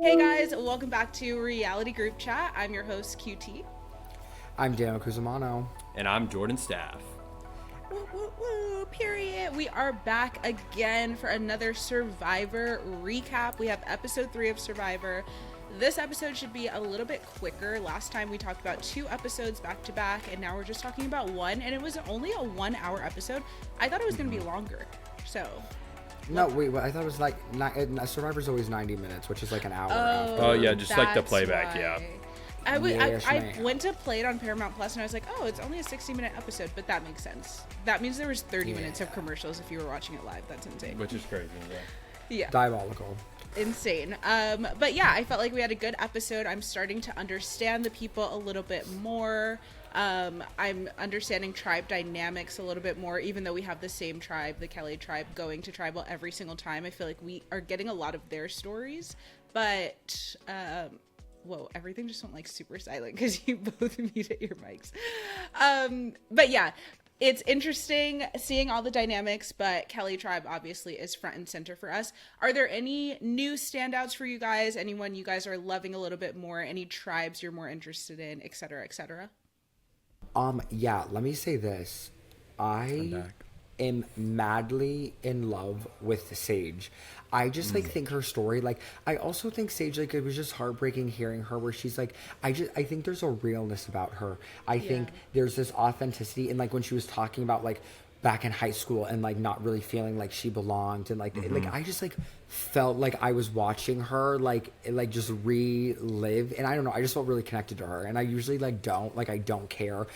Hey guys, welcome back to Reality Group Chat. I'm your host, QT. I'm Daniel Cusimano. And I'm Jordan Staff. Woo, woo, woo, period. We are back again for another Survivor recap. We have episode 3 of Survivor. This episode should be a little bit quicker. Last time we talked about 2 episodes back to back, and now we're just talking about 1, and it was only a 1-hour episode. I thought it was going to be longer, so... No, wait, I thought it was like, Survivor's always 90 minutes, which is like an hour after. Oh, yeah, just like the that's playback, why. yeah. I went to play it on Paramount Plus and I was like, oh, it's only a 60-minute episode, but that makes sense. That means there was 30 minutes of commercials if you were watching it live. That's insane. Which is crazy, yeah. Yeah. Diabolical. Insane. But yeah, I felt like we had a good episode. I'm starting to understand the people a little bit more. I'm understanding tribe dynamics a little bit more, even though we have the same tribe, the Kelly tribe, going to tribal every single time. I feel like we are getting a lot of their stories, but whoa, everything just went like super silent because you both muted your mics. But yeah, it's interesting seeing all the dynamics, but Kelly tribe obviously is front and center for us. Are there any new standouts for you guys? Anyone you guys are loving a little bit more? Any tribes you're more interested in, et cetera, et cetera? Yeah, let me say this. I am madly in love with Sage. I just think her story, I also think Sage, it was just heartbreaking hearing her where she's like, I think there's a realness about her. I think there's this authenticity, and when she was talking about back in high school and not really feeling like she belonged, and I just felt like I was watching her just relive, and I don't know, I just felt really connected to her. And I usually I don't care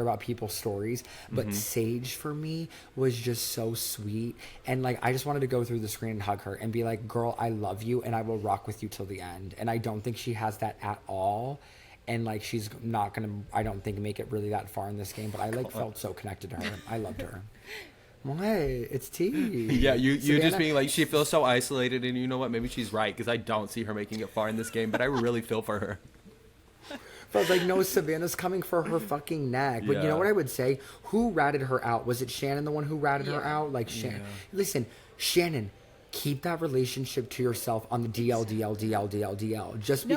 about people's stories, but Sage for me was just so sweet, and I just wanted to go through the screen and hug her and be like, girl, I love you and I will rock with you till the end. And I don't think she has that at all. And she's not gonna, I don't think, make it really that far in this game, but I felt so connected to her. I loved her. What? It's tea. Yeah, you just being she feels so isolated, and you know what? Maybe she's right, because I don't see her making it far in this game, but I really feel for her. But no, Savannah's coming for her fucking neck. But you know what I would say? Who ratted her out? Was it Shannon, the one who ratted her out? Listen, Shannon, keep that relationship to yourself on the DL. Just be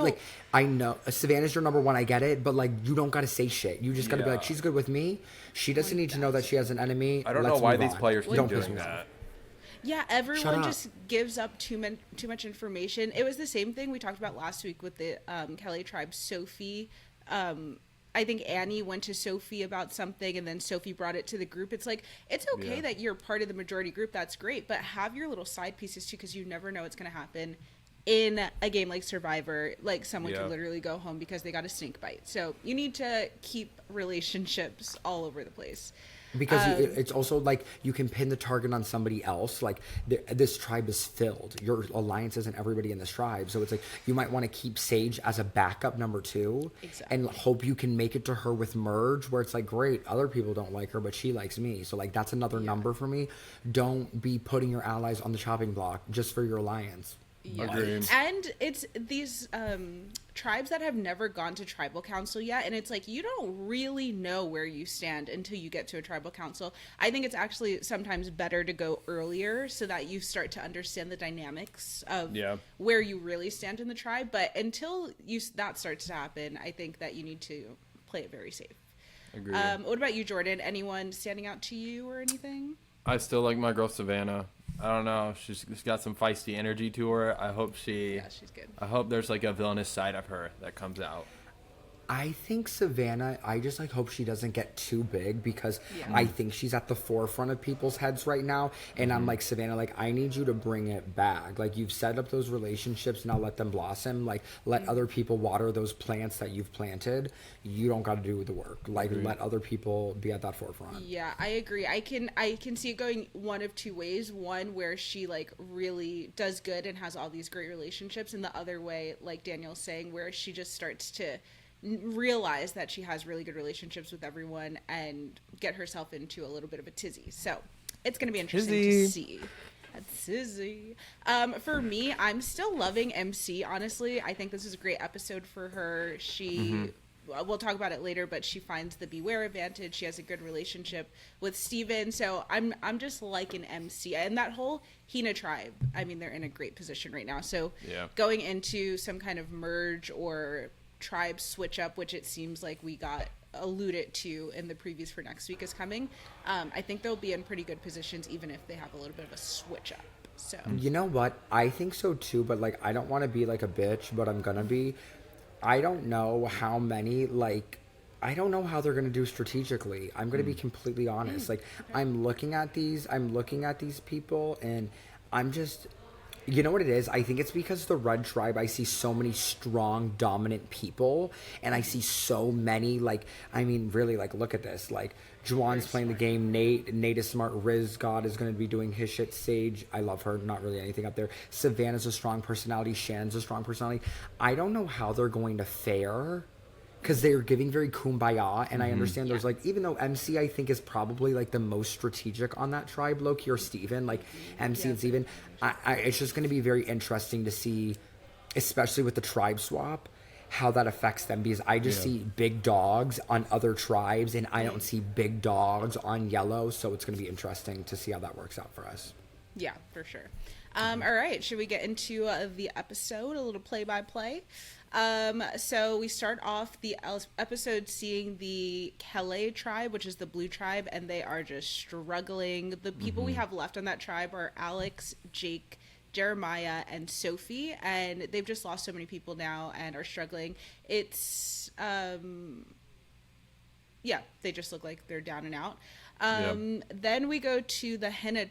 I know Savannah's your number one, I get it, but you don't gotta say shit. You just gotta be she's good with me. She doesn't need to know that she has an enemy. I don't know why these players keep doing that. Yeah, everyone just gives up too much information. It was the same thing we talked about last week with the Kelly tribe. Sophie, I think Annie went to Sophie about something, and then Sophie brought it to the group. It's it's okay that you're part of the majority group. That's great, but have your little side pieces too, because you never know what's going to happen in a game like Survivor. Someone could literally go home because they got a snake bite. So you need to keep relationships all over the place. Because it's also you can pin the target on somebody else. This tribe is filled. Your alliance isn't everybody in this tribe. So it's you might want to keep Sage as a backup number 2. Exactly. And hope you can make it to her with Merge, where it's great, other people don't like her, but she likes me. So that's another number for me. Don't be putting your allies on the chopping block just for your alliance. Yeah. And it's these tribes that have never gone to tribal council yet, and it's you don't really know where you stand until you get to a tribal council. I think it's actually sometimes better to go earlier so that you start to understand the dynamics of where you really stand in the tribe. But until that starts to happen, I think that you need to play it very safe. Agreed. What about you, Jordan? Anyone standing out to you or anything? I still like my girl Savannah. I don't know. She's got some feisty energy to her. I hope she's good. I hope there's a villainous side of her that comes out. I think Savannah, I just hope she doesn't get too big, because I think she's at the forefront of people's heads right now. And I'm Savannah, I need you to bring it back. You've set up those relationships, now let them blossom. Let other people water those plants that you've planted. You don't got to do the work. Let other people be at that forefront. Yeah, I agree. I can see it going one of two ways. One where she really does good and has all these great relationships, and the other way, like Daniel's saying, where she just starts to realize that she has really good relationships with everyone and get herself into a little bit of a tizzy. So it's going to be interesting to see. Tizzy. For me, I'm still loving MC, honestly. I think this is a great episode for her. She we'll talk about it later, but she finds the Beware advantage. She has a good relationship with Steven. So I'm just like an MC. And that whole Hina tribe, I mean, they're in a great position right now. So going into some kind of merge or tribe switch up, which it seems like we got alluded to in the previews for next week is coming, I think they'll be in pretty good positions even if they have a little bit of a switch up. So you know what, I think so too, but like I don't want to be like a bitch, but I'm gonna be. I don't know how many, like, I don't know how they're gonna do strategically. I'm gonna be completely honest. Like, okay. I'm looking at these people, and I'm just, you know what it is? I think it's because the Red Tribe, I see so many strong, dominant people, and I see so many, like, I mean, really, like, look at this. Like, Juwan's playing the game. Nate is smart. Riz God is going to be doing his shit. Sage, I love her. Not really anything up there. Savannah's a strong personality. Shan's a strong personality. I don't know how they're going to fare because they're giving very kumbaya, and I understand there's like, even though MC I think is probably like the most strategic on that tribe, Loki or Steven, like MC and Steven, it's just going to be very interesting to see, especially with the tribe swap, how that affects them, because I just see big dogs on other tribes and I don't see big dogs on yellow, so it's going to be interesting to see how that works out for us. Yeah, for sure. All right, should we get into the episode, a little play-by-play? So we start off the episode seeing the Kele tribe, which is the blue tribe, and they are just struggling. The people we have left on that tribe are Alex, Jake, Jeremiah, and Sophie, and they've just lost so many people now and are struggling. It's they just look like they're down and out. Then we go to the Hina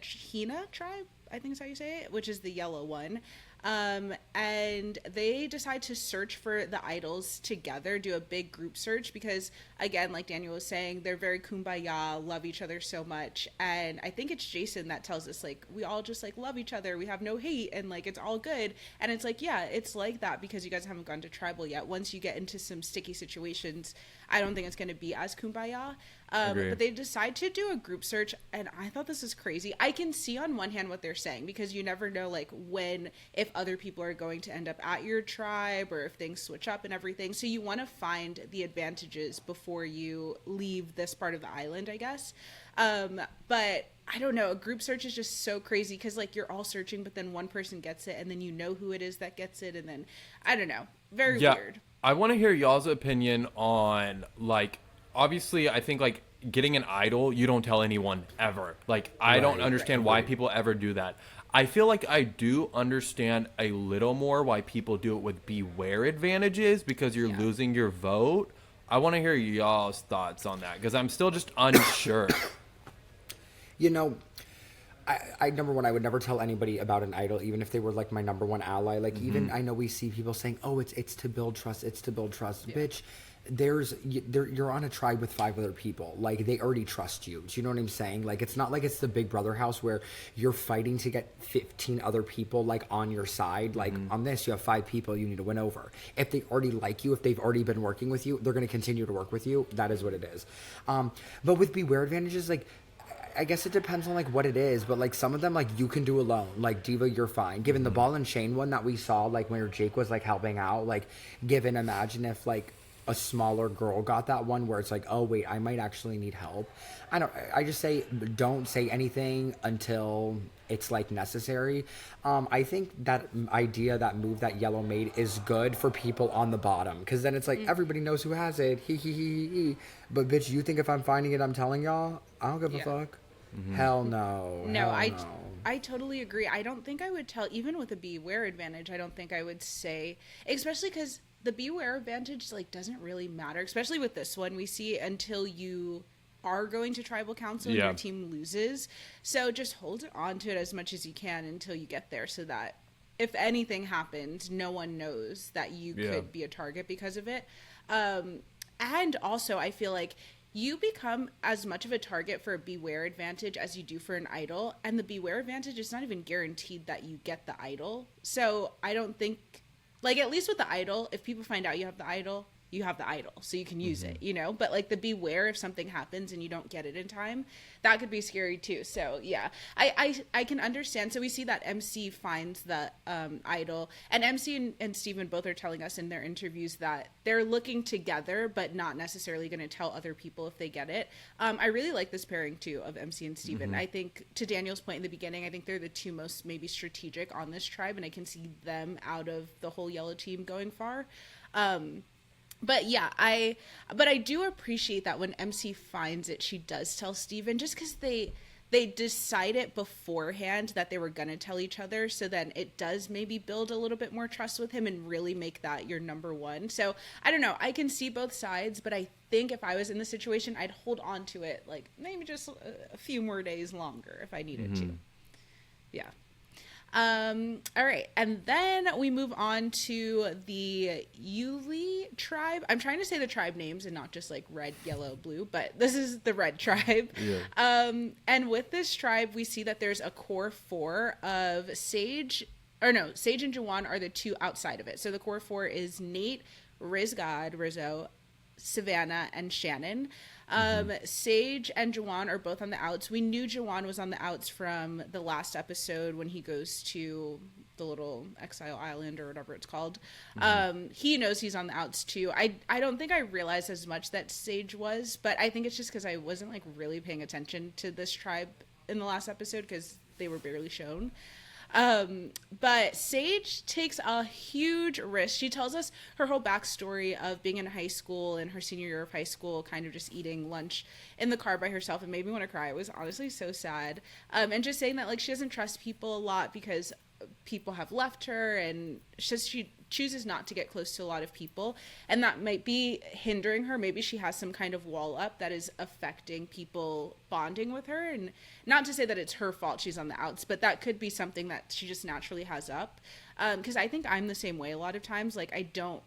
tribe, I think is how you say it, which is the yellow one. And they decide to search for the idols together, do a big group search, because again, like Daniel was saying, they're very kumbaya, love each other so much. And I think it's Jason that tells us, like, we all just like love each other, we have no hate, and like it's all good. And it's like, yeah, it's like that because you guys haven't gone to tribal yet. Once you get into some sticky situations, I don't think it's going to be as kumbaya. But they decide to do a group search, and I thought this is crazy. I can see on one hand what they're saying, because you never know, like, if other people are going to end up at your tribe or if things switch up and everything. So you want to find the advantages before you leave this part of the island, I guess. But I don't know, a group search is just so crazy because, like, you're all searching, but then one person gets it, and then you know who it is that gets it, and then, I don't know, very weird. I want to hear y'all's opinion on, like, obviously, I think, like, getting an idol, you don't tell anyone ever. Like, I don't understand why people ever do that. I feel like I do understand a little more why people do it with Beware advantages, because you're losing your vote. I want to hear y'all's thoughts on that, because I'm still just unsure. You know, I number one, I would never tell anybody about an idol, even if they were like my number one ally. Like, even I know we see people saying, "Oh, it's to build trust. It's to build trust." Bitch, you're on a tribe with 5 other people. Like, they already trust you. Do you know what I'm saying? Like, it's not like it's the Big Brother house where you're fighting to get 15 other people like on your side. Like, on this, you have 5 people you need to win over. If they already like you, if they've already been working with you, they're going to continue to work with you. That is what it is. But with Beware advantages, like, I guess it depends on like what it is, but like some of them, like, you can do alone. Like, Diva, you're fine. Given the Ball and Chain one that we saw, like where Jake was like helping out, like, given, imagine if like a smaller girl got that one where it's like, oh wait, I might actually need help. I just say don't say anything until it's like necessary. I think that idea, that move that Yellow made is good for people on the bottom, because then it's like everybody knows who has it. He. But bitch, you think if I'm finding it, I'm telling y'all? I don't give a fuck. Hell no. No, I totally agree. I don't think I would tell, even with a Beware advantage, I don't think I would say, especially because the Beware advantage, like, doesn't really matter, especially with this one. We see until you are going to tribal council and your team loses. So just hold on to it as much as you can until you get there, so that if anything happens, no one knows that you could be a target because of it. And also, I feel like you become as much of a target for a Beware advantage as you do for an idol, and the Beware advantage is not even guaranteed that you get the idol. So I don't think, like, at least with the idol, if people find out you have the idol, you have the idol, so you can use it, you know? But like the beware if something happens and you don't get it in time, that could be scary too. So yeah, I can understand. So we see that MC finds the idol, and MC and Steven both are telling us in their interviews that they're looking together, but not necessarily going to tell other people if they get it. I really like this pairing too of MC and Steven. I think, to Daniel's point in the beginning, I think they're the two most maybe strategic on this tribe, and I can see them out of the whole yellow team going far. But yeah, I do appreciate that when MC finds it, she does tell Steven, just because they decide it beforehand that they were going to tell each other. So then it does maybe build a little bit more trust with him and really make that your number one. So I don't know. I can see both sides, but I think if I was in the situation, I'd hold on to it like maybe just a few more days longer if I needed to. Yeah. All right. And then we move on to the Yuli tribe. I'm trying to say the tribe names and not just like red, yellow, blue, but this is the red tribe. Yeah. And with this tribe, we see that there's a core four of Sage and Jawan are the two outside of it. So the core four is Nate, Rizzo, Savannah, and Shannon. Sage and Jawan are both on the outs. We knew Jawan was on the outs from the last episode when he goes to the little exile island or whatever it's called. He knows he's on the outs too. I don't think I realized as much that Sage was, but I think it's just because I wasn't like really paying attention to this tribe in the last episode because they were barely shown. But Sage takes a huge risk. She tells us her whole backstory of being in high school and her senior year of high school, kind of just eating lunch in the car by herself, and made me want to cry. It was honestly so sad. And just saying that like she doesn't trust people a lot because people have left her, and she chooses not to get close to a lot of people, and that might be hindering her. Maybe she has some kind of wall up that is affecting people bonding with her, and not to say that it's her fault she's on the outs, but that could be something that she just naturally has up, because I think I'm the same way a lot of times. Like I don't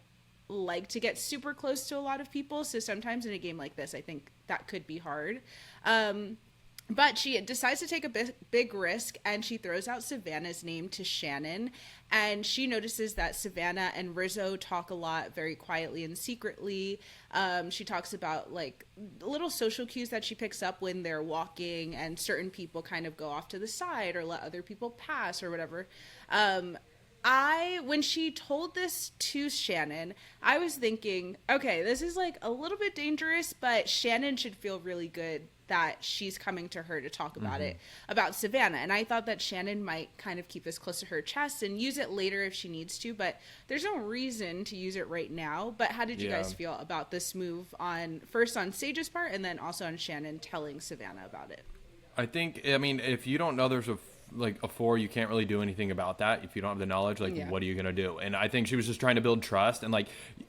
like to get super close to a lot of people, so sometimes in a game like this I think that could be hard. But she decides to take a big risk, and she throws out Savannah's name to Shannon, and she notices that Savannah and Rizzo talk a lot very quietly and secretly. She talks about like little social cues that she picks up when they're walking, and certain people kind of go off to the side or let other people pass or whatever. When she told this to Shannon, I was thinking, okay, this is like a little bit dangerous, but Shannon should feel really good that she's coming to her to talk about it, about Savannah. And I thought that Shannon might kind of keep this close to her chest and use it later if she needs to, but there's no reason to use it right now. But how did you guys feel about this move first on Sage's part, and then also on Shannon telling Savannah about it? I think, I mean, if you don't know there's a 4, you can't really do anything about that. If you don't have the knowledge, what are you going to do? And I think she was just trying to build trust, and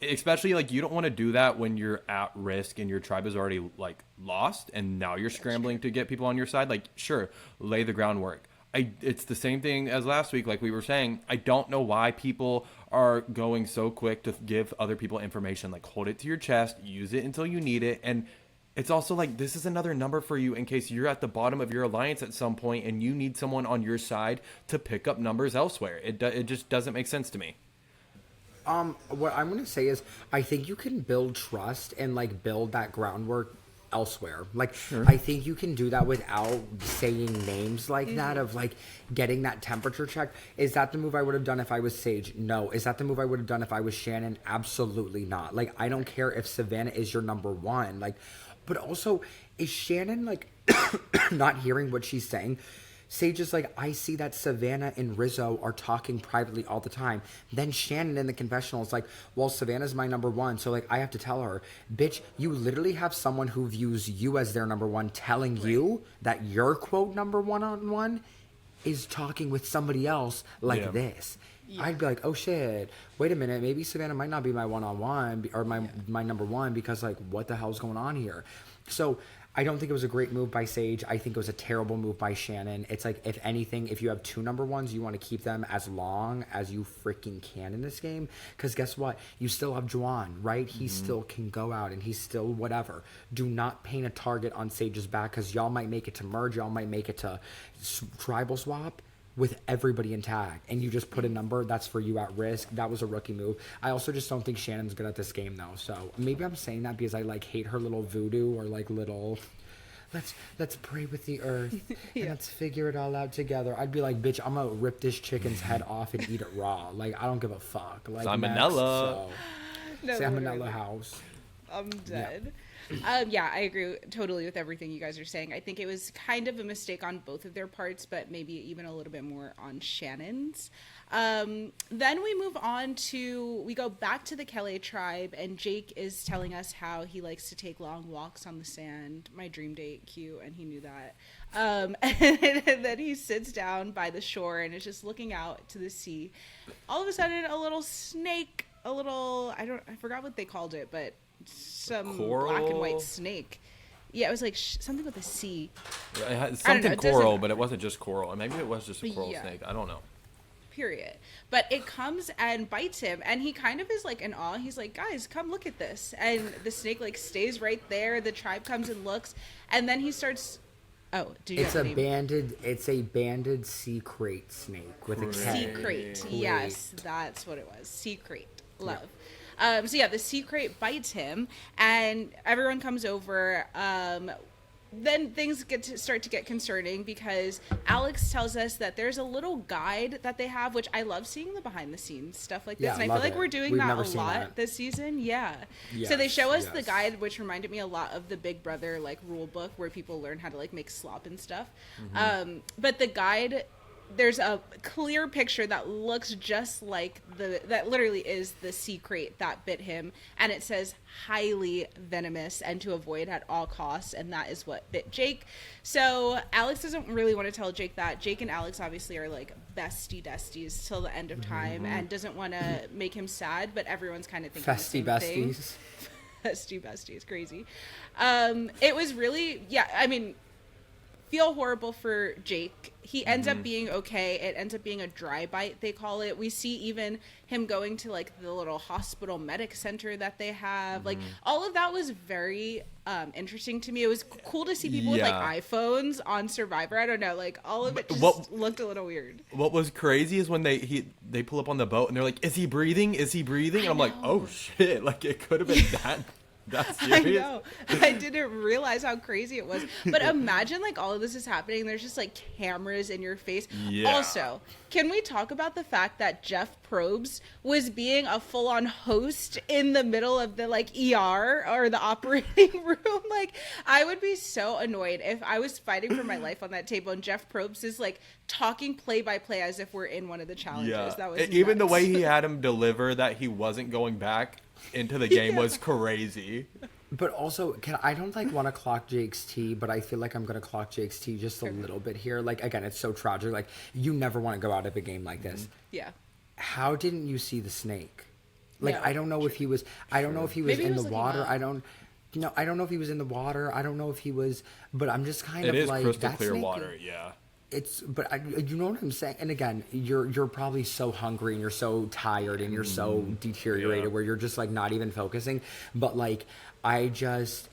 especially you don't want to do that when you're at risk and your tribe is already lost, and now you're scrambling to get people on your side. Sure, lay the groundwork. It's the same thing as last week, like we were saying. I don't know why people are going so quick to give other people information. Hold it to your chest, use it until you need it, and it's also this is another number for you in case you're at the bottom of your alliance at some point and you need someone on your side to pick up numbers elsewhere. It just doesn't make sense to me. What I'm going to say is I think you can build trust and build that groundwork elsewhere. Sure. I think you can do that without saying names that, of getting that temperature check. Is that the move I would have done if I was Sage? No. Is that the move I would have done if I was Shannon? Absolutely not. I don't care if Savannah is your number one. But also, is Shannon not hearing what she's saying? Sage is I see that Savannah and Rizzo are talking privately all the time. Then Shannon in the confessional is well, Savannah's my number one, so I have to tell her, bitch, you literally have someone who views you as their number one telling you that your quote number one is talking with somebody else this. Yeah. I'd be oh shit, wait a minute, maybe Savannah might not be my one-on-one or my number one, because what the hell's going on here? So I don't think it was a great move by Sage. I think it was a terrible move by Shannon. It's if anything, if you have two number ones, you want to keep them as long as you freaking can in this game. Because guess what? You still have Juan, right? He still can go out and he's still whatever. Do not paint a target on Sage's back, because y'all might make it to merge. Y'all might make it to tribal swap. with everybody intact, and you just put a number that's for you at risk. That was a rookie move. I also just don't think Shannon's good at this game though. So maybe I'm saying that because I like hate her little voodoo or like little let's pray with the earth and let's figure it all out together. I'd be like, bitch, I'm gonna rip this chicken's head off and eat it raw. Like, I don't give a fuck. Like, Salmonella. No, Salmonella literally. house. I'm dead. Yeah, I agree totally with everything you guys are saying. I think it was kind of a mistake on both of their parts, but maybe even a little bit more on Shannon's. Then we move on we go back to the Kelly tribe, and Jake is telling us how he likes to take long walks on the sand. My dream date, cute, and he knew that. And then he sits down by the shore and is just looking out to the sea. All of a sudden, a little snake, I forgot what they called it, but some coral? black and white snake. Yeah, it was like something with a C. It had something coral, but it wasn't just coral. Maybe it was just a coral Yeah. snake. I don't know. Period. But it comes and bites him, and he kind of is like in awe. He's like, guys, come look at this. And the snake like stays right there. The tribe comes and looks, and then he starts. Oh, do you It's have a a name? banded sea crate snake with a K. Sea crate. Yes, that's what it was. Sea crate. Love. So yeah, the sea crate bites him, and everyone comes over. Then things start to get concerning because Alex tells us that there's a little guide that they have, which I love seeing the behind the scenes stuff like this. Yeah, and I love feel like it. we're doing We've that never a seen lot that. this season. Yeah. So they show us the Yes. guide, which reminded me a lot of the Big Brother like rule book where people learn how to like make slop and stuff. But the guide, there's a clear picture that looks just like that literally is the sea crate that bit him, and it says highly venomous and to avoid at all costs, and that is what bit Jake. So Alex doesn't really want to tell Jake that. Jake and Alex obviously are like besties till the end of time, and doesn't want to make him sad, but everyone's kind of thinking Festy the same thing. besties. Besties, crazy. It was really, I mean, feel horrible for Jake. He ends up being okay. It ends up being a dry bite, they call it. We see even him going to like the little hospital medic center that they have. Like all of that was very interesting to me. It was cool to see people with like iPhones on Survivor. I don't know, like all of it just looked a little weird. What was crazy is when they pull up on the boat and they're like, "Is he breathing? Is he breathing?" And I'm like, "Oh shit!" Like it could have been that. That's serious. I know. I didn't realize how crazy it was. But imagine like all of this is happening. There's just like cameras in your face. Yeah. Also, can we talk about the fact that Jeff Probst was being a full-on host in the middle of the like ER or the operating room? Like I would be so annoyed if I was fighting for my life on that table and Jeff Probst is like talking play by play as if we're in one of the challenges. Yeah. That was Even the nuts. way he had him deliver that he wasn't going back into the game was crazy. But also, I don't like want to clock Jake's tea, but I feel like I'm gonna clock Jake's tea just a little bit here. Like again, it's so tragic. Like you never want to go out of a game like this. Yeah. How didn't you see the snake? Like No. I don't know if he was. I don't know if he was Maybe he in was the looking water. up. I don't know if he was in the water. I don't know if he was. But I'm just kind It of is like crystal that clear snake, water, yeah. You know what I'm saying? And again, you're probably so hungry and you're so tired and you're so deteriorated where you're just like not even focusing. But like,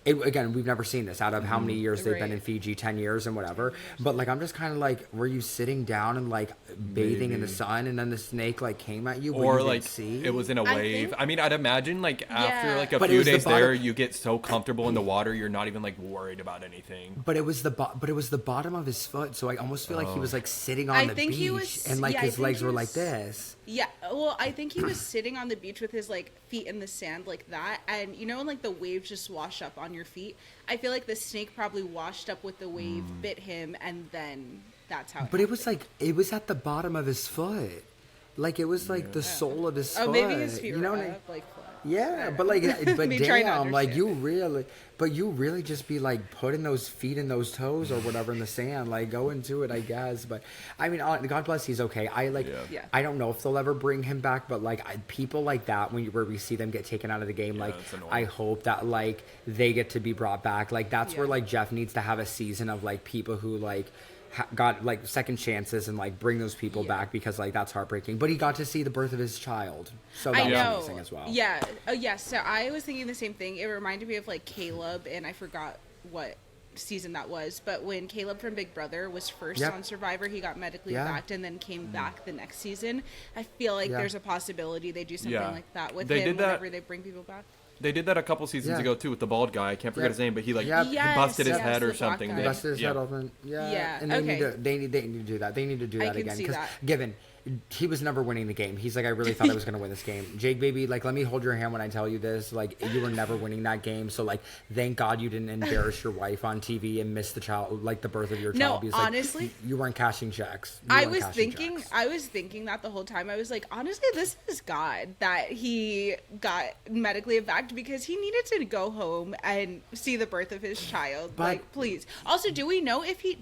again, we've never seen this out of how many years they've been in Right. Fiji, 10 years and whatever. But like, I'm just kind of like, were you sitting down and like bathing in the sun and then the snake like came at you? Or you like didn't see? it was in a I wave. think- I mean, I'd imagine like after Yeah. like a But it few was the days there, bottom- you get so comfortable in the water, you're not even like worried about anything. But it was the bottom of his foot, so I almost feel like he was like sitting on I the think beach he was- and like yeah, I his think legs he were was- like this. Yeah, well, I think he was sitting on the beach with his like feet in the sand like that, and you know when like the waves just wash up on your feet. I feel like the snake probably washed up with the wave, bit him, and then that's how. But it was like it was at the bottom of his foot, like it was like the sole of his foot. Oh, maybe his feet you were know what I- up, like flat. Yeah, but like, but Me trying to damn, like understand. you really just be like putting those feet and those toes or whatever in the sand, like go into it, I guess. But I mean, God bless, he's okay. Yeah. I don't know if they'll ever bring him back, but like people like that, where we see them get taken out of the game, like it's annoying. I hope that like they get to be brought back. Like that's where Yeah. like Jeff needs to have a season of like people who like. Got like second chances and like bring those people back because like that's heartbreaking. But he got to see the birth of his child, so that I was know. amazing as well. Yeah. Oh, yeah. So I was thinking the same thing. It reminded me of like Caleb, and I forgot what season that was, but when Caleb from Big Brother was first Yep. on Survivor, he got medically Yeah. evac and then came back the next season. I feel like there's a possibility they do something Yeah. like that with They him did that- whenever they bring people back. They did that a couple seasons Yeah. ago too with the bald guy. I can't forget Yep. his name, but he like Yep. he Yes, busted his yes, head the or black something. guy. They- Busted his yeah. head open. Yeah. Yeah, And they okay. need to they need to do that. They need to do that can again. see Because that. given he was never winning the game. He's like, I really thought I was gonna win this game. Jake baby, like let me hold your hand when I tell you this. Like you were never winning that game. So like thank God you didn't embarrass your wife on TV and miss the child like the birth of your No, child. Because, like, honestly, you weren't cashing checks. I was thinking that the whole time. I was like, honestly, this is God that he got medically evac because he needed to go home and see the birth of his child. But- like, please. Also, do we know if he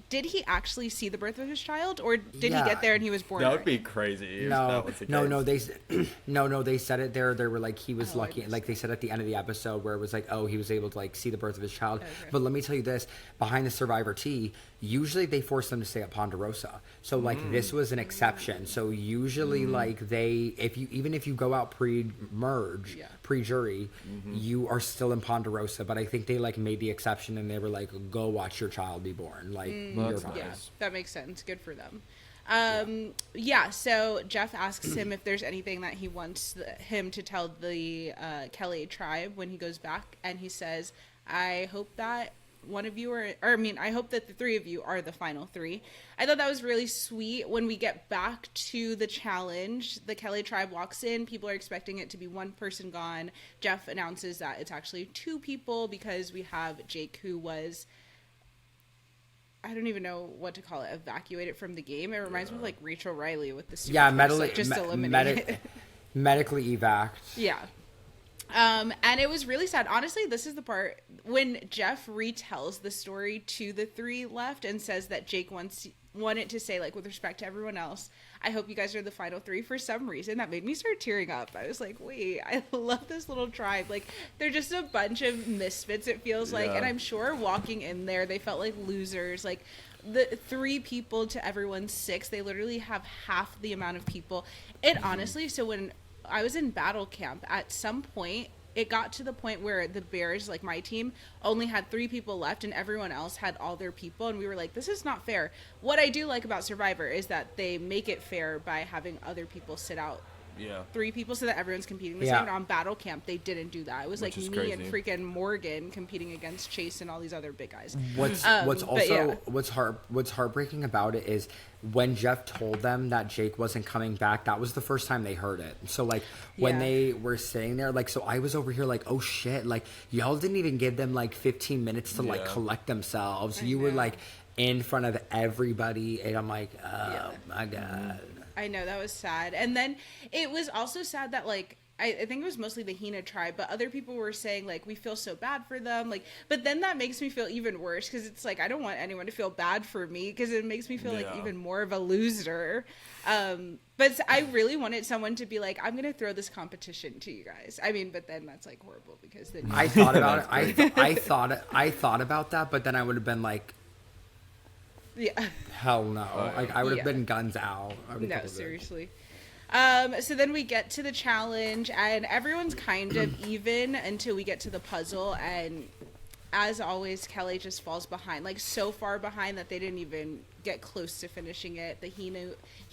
actually see the birth of his child, or did he get there and he was born? That would already? be crazy. If No, that was the no, case. they said it there. They were like, he was Oh, I lucky. missed Like they said at the end of the episode where it was like, oh, he was able to like see the birth of his child. Okay. But let me tell you this: behind the Survivor T, usually they force them to stay at Ponderosa. So like this was an exception. So usually like if you go out pre-merge, Yeah. pre-jury, you are still in Ponderosa. But I think they like made the exception and they were like, go watch your child be born. Like you're That's fine. Yeah, Nice. that makes sense. Good for them. So Jeff asks him if there's anything that he wants him to tell the Kelly tribe when he goes back, and he says, I hope that one of you I hope that the three of you are the final three. I thought that was really sweet. When we get back to the challenge, the Kelly tribe walks in. People are expecting it to be one person gone. Jeff announces that it's actually two people because we have Jake, who was, I don't even know what to call it, evacuated from the game. It reminds me of like Rachel Riley with the super Yeah, force, like, just eliminate. medically evac. Yeah. And it was really sad. Honestly, this is the part when Jeff retells the story to the three left and says that Jake wanted to say, like, with respect to everyone else, I hope you guys are the final three. For some reason, that made me start tearing up. I was like, wait, I love this little tribe. Like, they're just a bunch of misfits, it feels like. Yeah. And I'm sure walking in there, they felt like losers. Like, the three people to everyone's six, they literally have half the amount of people. And honestly, so when I was in battle camp, at some point, it got to the point where the Bears, like my team, only had 3 people left and everyone else had all their people. And we were like, this is not fair. What I do like about Survivor is that they make it fair by having other people sit out Yeah. 3 people so that everyone's competing the Yeah. same. And on battle camp, they didn't do that. It was Which like is me and crazy. freaking Morgan competing against Chase and all these other big guys. What's but also yeah. what's heartbreaking about it is when Jeff told them that Jake wasn't coming back, that was the first time they heard it. So like when Yeah. they were sitting there, like, so I was over here like, oh shit, like y'all didn't even give them like 15 minutes to like Yeah. collect themselves. I You were know. like in front of everybody, and I'm like, oh Yeah. my god. I know, that was sad. And then it was also sad that, like, I think it was mostly the Hina tribe, but other people were saying, like, we feel so bad for them. Like, but then that makes me feel even worse because it's like, I don't want anyone to feel bad for me because it makes me feel like Yeah. even more of a loser. But I really wanted someone to be like, I'm going to throw this competition to you guys. I mean, but then that's like horrible because then I thought about it. I thought about that, but then I would have been like, yeah. hell no. Like I would have Yeah. been guns out. I would've No, told it. seriously. So then we get to the challenge and everyone's kind of even until we get to the puzzle, and as always, Kelly just falls behind, like so far behind that they didn't even get close to finishing it. The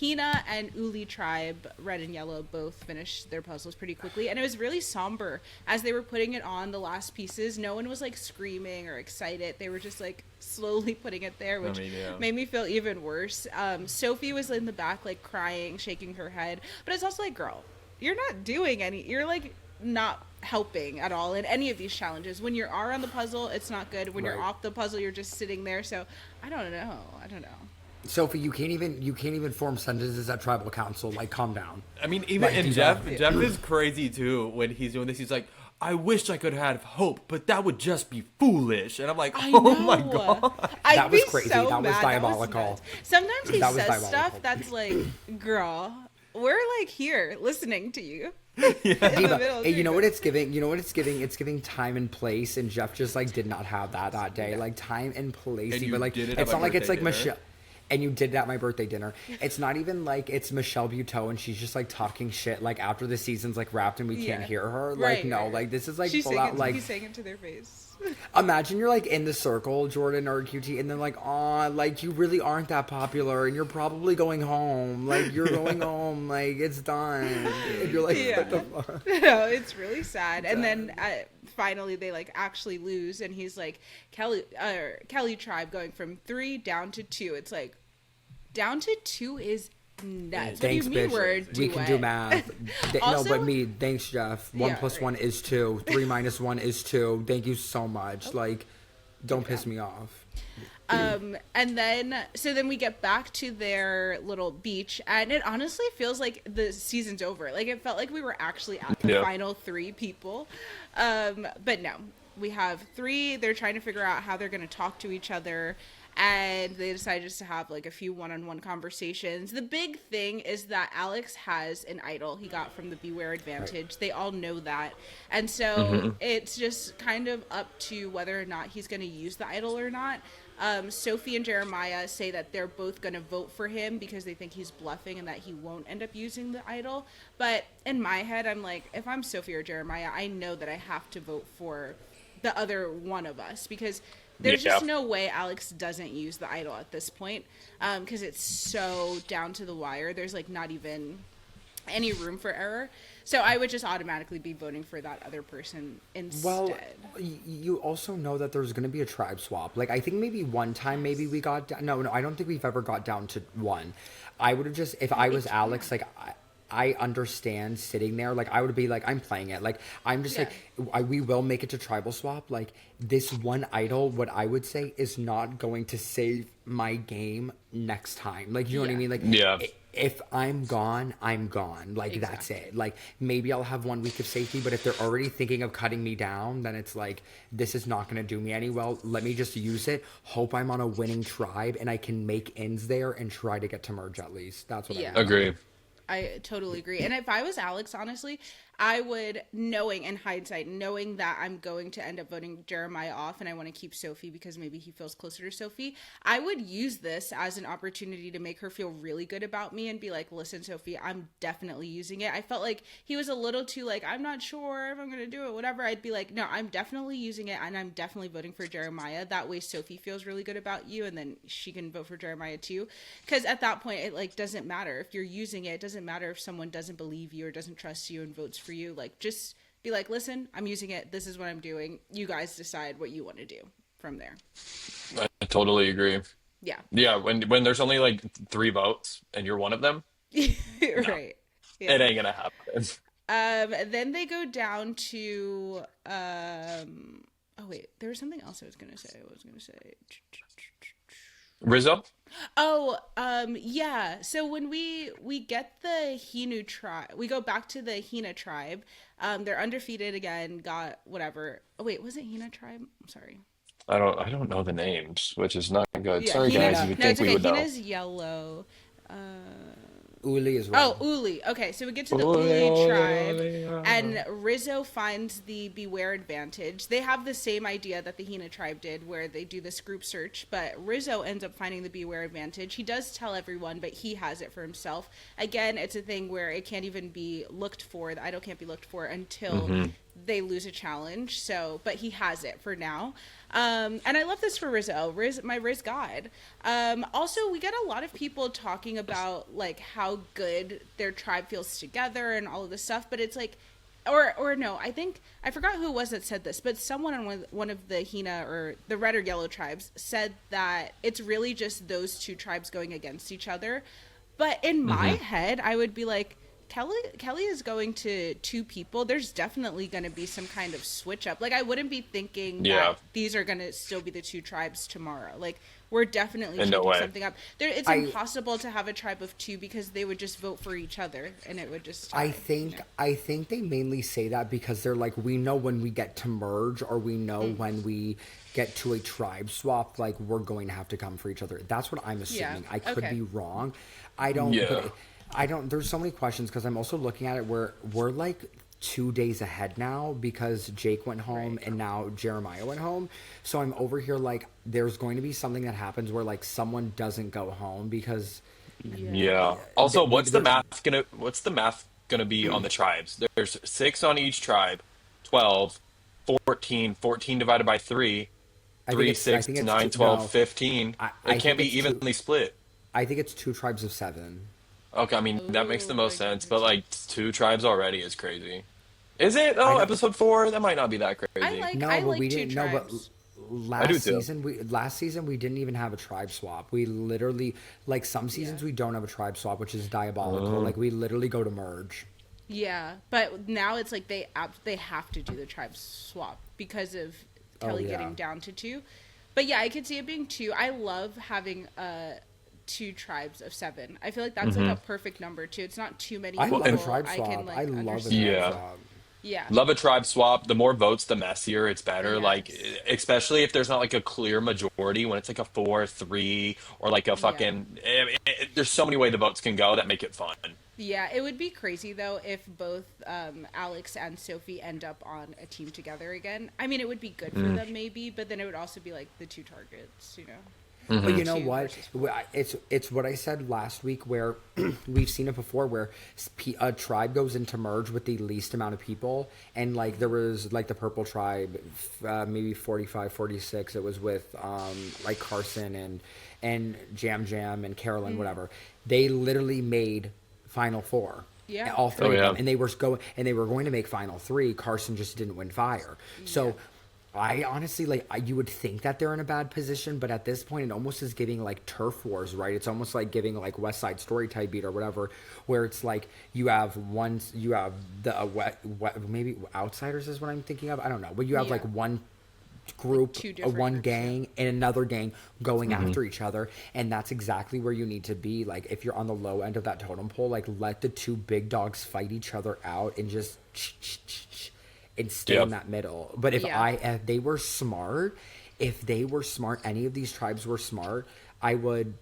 Hina and Uli tribe, red and yellow, both finished their puzzles pretty quickly, and it was really somber as they were putting it on the last pieces. No one was like screaming or excited. They were just like slowly putting it there, which yeah. made me feel even worse. Sophie was in the back like crying, shaking her head, but it's also like, girl, you're not doing you're like not helping at all in any of these challenges. When you are on the puzzle, it's not good. When you're Right. off the puzzle, you're just sitting there. So I don't know. Sophie, you can't even form sentences at tribal council. Like, calm down. I mean, even Like, and do Jeff that. Jeff is crazy too when he's doing this. He's like, I wish I could have hope, but that would just be foolish. And I'm like, I oh know. my god. I'd That was be crazy. so That was mad. diabolical. nuts. Sometimes he That was says diabolical. stuff that's like, girl, we're like here listening to you. Diva, hey, you know what it's giving? You know what it's giving? It's giving time and place, and Jeff just like did not have that day. Yeah. Like time and place. And But you like did it it's on not my like it's like birthday dinner? Michelle. and you did it at my birthday dinner. It's not even like it's Michelle Buteau and she's just like talking shit like after the season's like wrapped and we can't hear her. Like no, like this is like full out like he's saying it to their face. Imagine you're like in the circle, Jordan or QT, and then like, oh, like you really aren't that popular, and you're probably going home. Like you're going home, like it's done. And you're like, what the fuck? No, it's really sad. And then finally they like actually lose, and he's like, Kelly tribe going from 3 down to 2. It's like down to 2 is nuts. Thanks, what do you mean bitch. We can do math. Also, no, but me. Thanks, Jeff. 1 + 1 is 2. 3 - 1 is 2. Thank you so much. Like, don't piss me off. And then we get back to their little beach, and it honestly feels like the season's over. Like it felt like we were actually at the final 3 people. But no, we have 3. They're trying to figure out how they're going to talk to each other. And they decided just to have like a few one-on-one conversations. The big thing is that Alex has an idol he got from the Beware Advantage. Right. They all know that. And so it's just kind of up to whether or not he's going to use the idol or not. Sophie and Jeremiah say that they're both going to vote for him because they think he's bluffing and that he won't end up using the idol. But in my head, I'm like, if I'm Sophie or Jeremiah, I know that I have to vote for the other one of us because there's just no way Alex doesn't use the idol at this point because it's so down to the wire. There's like not even any room for error. So I would just automatically be voting for that other person instead. Well, you also know that there's going to be a tribe swap. Like I think maybe one time maybe we got down. No, I don't think we've ever got down to 1. I would have just, if I was Alex, like I understand sitting there. Like I would be like, I'm playing it. Like I'm just like, we will make it to tribal swap. Like this one idol, what I would say is not going to save my game next time. Like you know what I mean? Like if I'm gone, I'm gone. Like that's it. Like maybe I'll have 1 week of safety, but if they're already thinking of cutting me down, then it's like this is not going to do me any well. Let me just use it. Hope I'm on a winning tribe and I can make ends there and try to get to merge at least. That's what I agree. I totally agree. And if I was Alex, honestly, I would, knowing in hindsight, knowing that I'm going to end up voting Jeremiah off and I want to keep Sophie because maybe he feels closer to Sophie, I would use this as an opportunity to make her feel really good about me and be like, listen, Sophie, I'm definitely using it. I felt like he was a little too like, I'm not sure if I'm going to do it, whatever. I'd be like, no, I'm definitely using it and I'm definitely voting for Jeremiah. That way Sophie feels really good about you and then she can vote for Jeremiah too. Because at that point, it like doesn't matter. If you're using it, it doesn't matter if someone doesn't believe you or doesn't trust you and votes for you. Like just be like, listen, I'm using it, this is what I'm doing, you guys decide what you want to do from there. I totally agree. Yeah when there's only like 3 votes and you're one of them, right, it ain't gonna happen. Then they go down to oh wait, there was something else I was gonna say. Rizzo? Oh, yeah. So when we get the Hinu tribe, we go back to the Hina tribe. They're undefeated again, got whatever. Oh wait, was it Hina tribe? I'm sorry. I don't know the names, which is not good. Yeah, sorry guys, you would think we would know. Hina's yellow. Uli as well. Oh, Uli. Okay, so we get to the Uli tribe, and Rizzo finds the Beware Advantage. They have the same idea that the Hina tribe did, where they do this group search, but Rizzo ends up finding the Beware Advantage. He does tell everyone, but he has it for himself. Again, it's a thing where it can't even be looked for. The idol can't be looked for until they lose a challenge. So, but he has it for now. And I love this for Rizzo, my Riz God. Also, we get a lot of people talking about like how good their tribe feels together and all of this stuff, but it's like, or no, I forgot who it was that said this, but someone on one of the Hina or the red or yellow tribes said that it's really just those 2 tribes going against each other. But in my head, I would be like, Kelly is going to 2 people. There's definitely going to be some kind of switch up. Like, I wouldn't be thinking that these are going to still be the 2 tribes tomorrow. Like, we're definitely changing something up. It's impossible to have a tribe of 2 because they would just vote for each other and it would just tie, I think they mainly say that because they're like, we know when we get to merge or we know when we get to a tribe swap, like we're going to have to come for each other. That's what I'm assuming. I could be wrong. I don't there's so many questions because I'm also looking at it where we're like 2 days ahead now because Jake went home and now Jeremiah went home. So I'm over here like there's going to be something that happens where like someone doesn't go home because Yeah. Also, they're, what's the math gonna be on the tribes? There's six on each tribe, 12, 14, 14 divided by three, three, I six, think it's nine, two, 12, no, 15. It I can't think be it's two. evenly split. I think it's two tribes of seven. Okay, I mean that makes the Oh, most I get sense, what you're but saying. like two tribes already is crazy. Is it? I Oh, don't. episode four? That might not be that I crazy. like No, I but we like two didn't. No, but tribes. I do too. last season we didn't even have a tribe swap. We literally like some Yeah. seasons we don't have a tribe swap, which is diabolical. Oh. Like we literally go to merge. Yeah, but now it's like they have to do the tribe swap because of Oh Kelly yeah. getting down to two. But yeah, I could see it being two. I love having two tribes of seven. I feel like that's like a perfect number too. It's not too many I people. love a tribe I swap. can like I love a understand. tribe Yeah. swap. Yeah. Love a tribe swap. The more votes, the messier it's better. Like, Yes. especially if there's not like a clear majority, when it's like a 4-3 or like a Yeah. fucking. There's so many ways the votes can go that make it fun. Yeah, it would be crazy though if both Alex and Sophie end up on a team together again. I mean, it would be good for them maybe, but then it would also be like the two targets, you know. But you know Two what? versus four. It's what I said last week where we've seen it before where a tribe goes into merge with the least amount of people and like there was like the purple tribe maybe 45, 46. It was with like Carson and Jam and Carolyn whatever. They literally made final four. Yeah. All three Oh, of yeah. them and they were going to make final three. Carson just didn't win fire. So I honestly you would think that they're in a bad position, but at this point, it almost is giving like turf wars, right? It's almost like giving like West Side Story type beat or whatever, where it's like you have the maybe Outsiders is what I'm thinking of. I don't know, but you have like Yeah. one group, two a different one groups, yeah. gang, and another gang going after each other, and that's exactly where you need to be. Like if you're on the low end of that totem pole, like let the two big dogs fight each other out and just. And stay in Yep. that middle. But if Yeah. if they were smart, any of these tribes were smart, I would.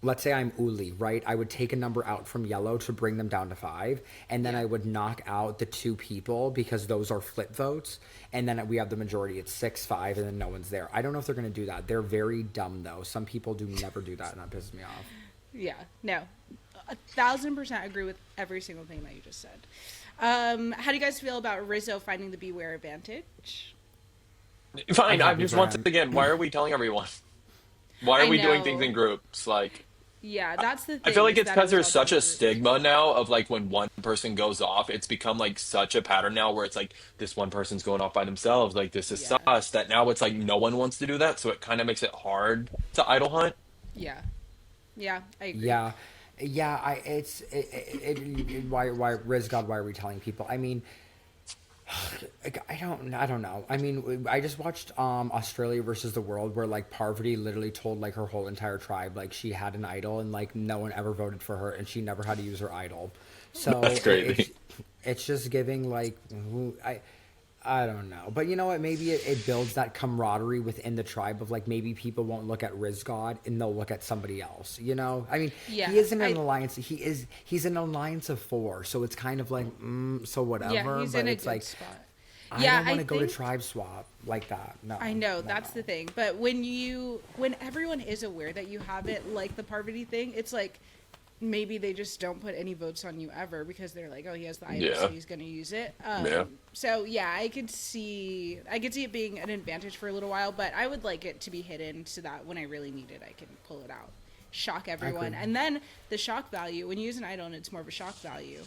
Let's say I'm Uli, right? I would take a number out from yellow to bring them down to 5, and then I would knock out the two people because those are flip votes, and then we have the majority. It's 6-5, and then no one's there. I don't know if they're going to do that. They're very dumb though. Some people do never do that, and that pisses me off. Yeah, no, 1,000% agree with every single thing that you just said. How do you guys feel about Rizzo finding the Beware advantage? Fine. I'm I'm happy just for once him. again. Why are we telling everyone? Why I are we doing know. things in groups? Like, Yeah, that's the thing. I feel like is it's that it because was there's all such done a in groups. stigma now of like when one person goes off, it's become like such a pattern now where it's like this one person's going off by themselves. Like this is Yeah. sus. That now it's like no one wants to do that, so it kind of makes it hard to idol hunt. Yeah, yeah, I agree. Yeah, yeah. Why Riz God? Why are we telling people? I mean, I don't know. I mean, I just watched Australia versus the World where like Parvati literally told like her whole entire tribe like she had an idol and like no one ever voted for her and she never had to use her idol. So That's crazy. it's just giving like I don't know. But you know what? Maybe it builds that camaraderie within the tribe of like maybe people won't look at Riz God and they'll look at somebody else. You know? I mean, Yeah, he isn't an I- alliance. He's an alliance of 4, so it's kind of like so whatever. Yeah, he's but in a it's good like spot. I Yeah, don't want I to go to think- tribe swap like that. No. I know, no, that's no. the thing. But when everyone is aware that you have it, like the Parvati thing, it's like maybe they just don't put any votes on you ever because they're like, oh, he has the idol, so Yeah. he's going to use it. Yeah. So yeah, I could see it being an advantage for a little while, but I would like it to be hidden so that when I really need it, I can pull it out, shock everyone, agree. and then the shock value. When you use an idol, and it's more of a shock value.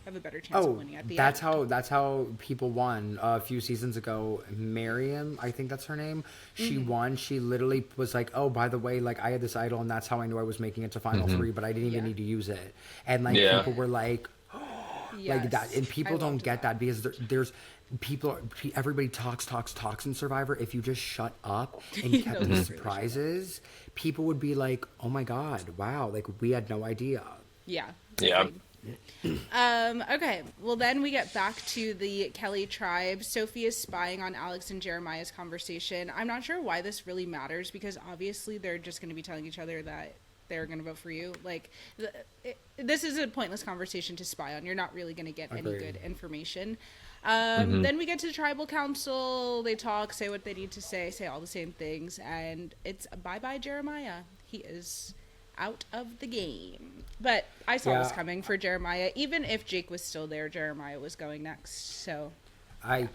Have a better chance of Oh, winning at the that's end. that's how people won a few seasons ago. Miriam, I think that's her name. She Mm-hmm. won. She literally was like, "Oh, by the way, like I had this idol, and that's how I knew I was making it to final 3, but I didn't even Yeah. need to use it." And like Yeah. people were like Yes, that, and people I don't loved get that. that because there's people. Everybody talks in Survivor. If you just shut up and You kept know, the that's really surprises, people would be like, "Oh my god, wow! Like we had no idea." Yeah. Yeah. agreed. Okay. Well, then we get back to the Kelly tribe. Sophie is spying on Alex and Jeremiah's conversation. I'm not sure why this really matters because obviously they're just going to be telling each other that they're going to vote for you. Like, this is a pointless conversation to spy on. You're not really going to get any good information. Then we get to the tribal council. They talk, say what they need to say all the same things, and it's bye-bye Jeremiah. He is out of the game. But I saw this coming for Jeremiah. Even if Jake was still there, Jeremiah was going next. So I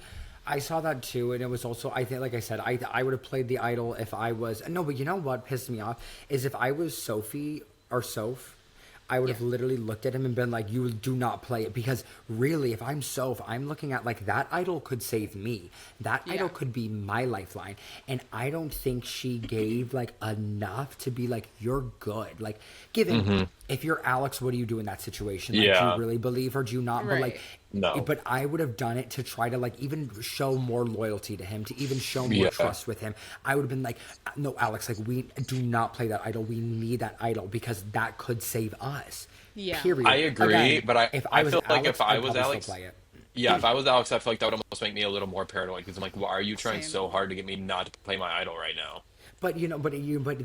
saw that too, and it was also, I think, like I said, I would have played the idol if I was, no, but you know what pissed me off is if I was Sophie or Soph, I would have literally looked at him and been like, you do not play it. Because really, if I'm Soph, I'm looking at like, that idol could save me. That idol could be my lifeline. And I don't think she gave like enough to be like, you're good. Like, given, if you're Alex, what do you do in that situation? Like, do you really believe her? Do you not? Right. But like, no. But I would have done it to try to like even show more loyalty to him, to even show more trust with him. I would have been like, no, Alex, like we do not play that idol. We need that idol because that could save us. Yeah. Period. I agree, Again, but I feel Alex, like if I I'd was probably Alex, still play it. yeah, if I was Alex, I feel like that would almost make me a little more paranoid because I'm like, why are you trying Same. so hard to get me not to play my idol right now? But you know, but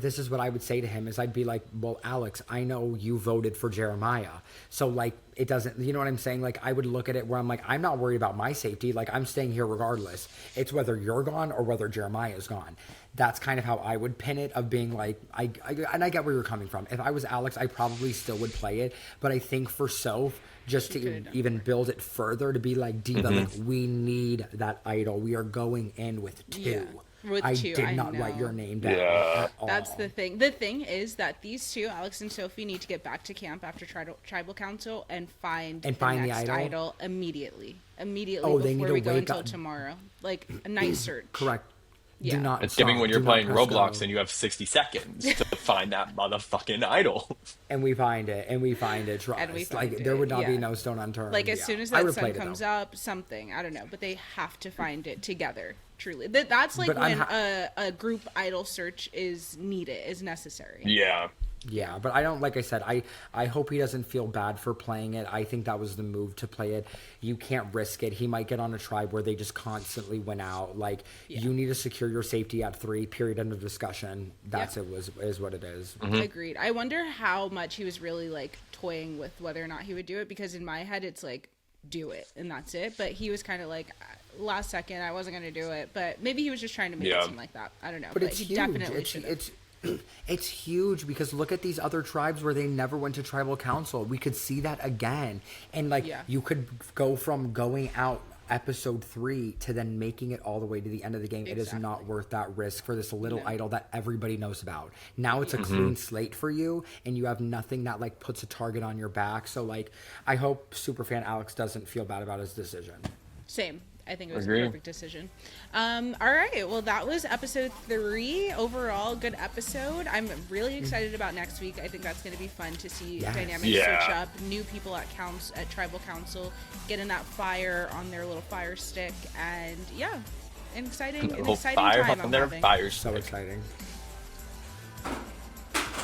this is what I would say to him is I'd be like, well, Alex, I know you voted for Jeremiah, so like it doesn't, you know what I'm saying? Like I would look at it where I'm like, I'm not worried about my safety. Like I'm staying here regardless. It's whether you're gone or whether Jeremiah's gone. That's kind of how I would pin it. Of being like, and I get where you're coming from. If I was Alex, I probably still would play it. But I think for Soph, just to even build it further, to be like Diva, like we need that idol. We are going in with two. Yeah. With I two, did not write know. your name down at all. That's the thing. The thing is that these two, Alex and Sophie, need to get back to camp after tribal council and find the next idol immediately. Oh, they need before to we go wake until up. tomorrow. Like a night search. Correct. Yeah. Do not It's stop. giving when you're Do not playing press Roblox go. and you have 60 seconds to find that motherfucking idol. And we find it. Trust. And we find like there would not be yeah. no stone unturned. Like as Yeah. soon as I that would sun play it, comes though. up, something, I don't know, but they have to find it together. Truly, that's like But I'm when a group idol search is necessary. Yeah. Yeah, but I don't, like I said, I hope he doesn't feel bad for playing it. I think that was the move to play it. You can't risk it. He might get on a tribe where they just constantly win out. Like, you need to secure your safety at 3, period, end of discussion. That's is what it is. Agreed. I wonder how much he was really like toying with whether or not he would do it, because in my head it's like, do it and that's it. But he was kind of like, last second, I wasn't going to do it. But maybe he was just trying to make it seem like that. I don't know. But it's he huge. definitely should have. It's huge because look at these other tribes where they never went to tribal council. We could see that again. And like you could go from going out episode 3 to then making it all the way to the end of the game. It is not worth that risk for this little idol that everybody knows about. Now it's a clean slate for you and you have nothing that like puts a target on your back. So like I hope superfan Alex doesn't feel bad about his decision. Same. I think it was a perfect decision. All right. Well, that was episode 3. Overall, good episode. I'm really excited about next week. I think that's going to be fun to see dynamics switch up. New people at tribal council getting that fire on their little fire stick, and an exciting Fire time. on their fire So stick. exciting.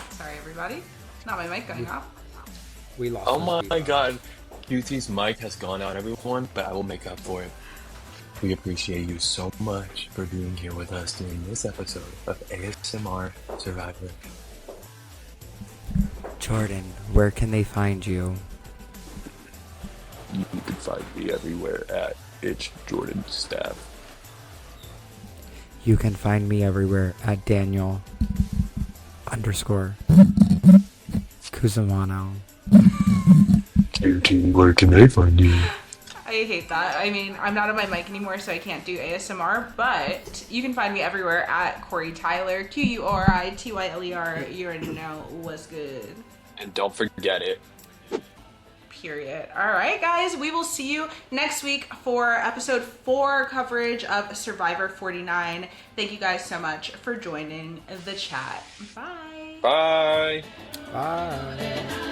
Sorry, everybody. Not my mic going off. We lost. Oh his my feedback. god. QT's mic has gone out, everyone, but I will make up for it. We appreciate you so much for being here with us during this episode of ASMR Survivor. Jordan, where can they find you? You can find me everywhere at It's Jordan Staff. You can find me everywhere at Daniel _ Cusimano. QT, where can they find you? I hate that. I mean, I'm not on my mic anymore, so I can't do ASMR, but you can find me everywhere at Quori-Tyler, Quorityler. You already know what's good. And don't forget it. Period. All right, guys, we will see you next week for episode 4 coverage of Survivor 49. Thank you guys so much for joining the chat. Bye. Bye. Bye.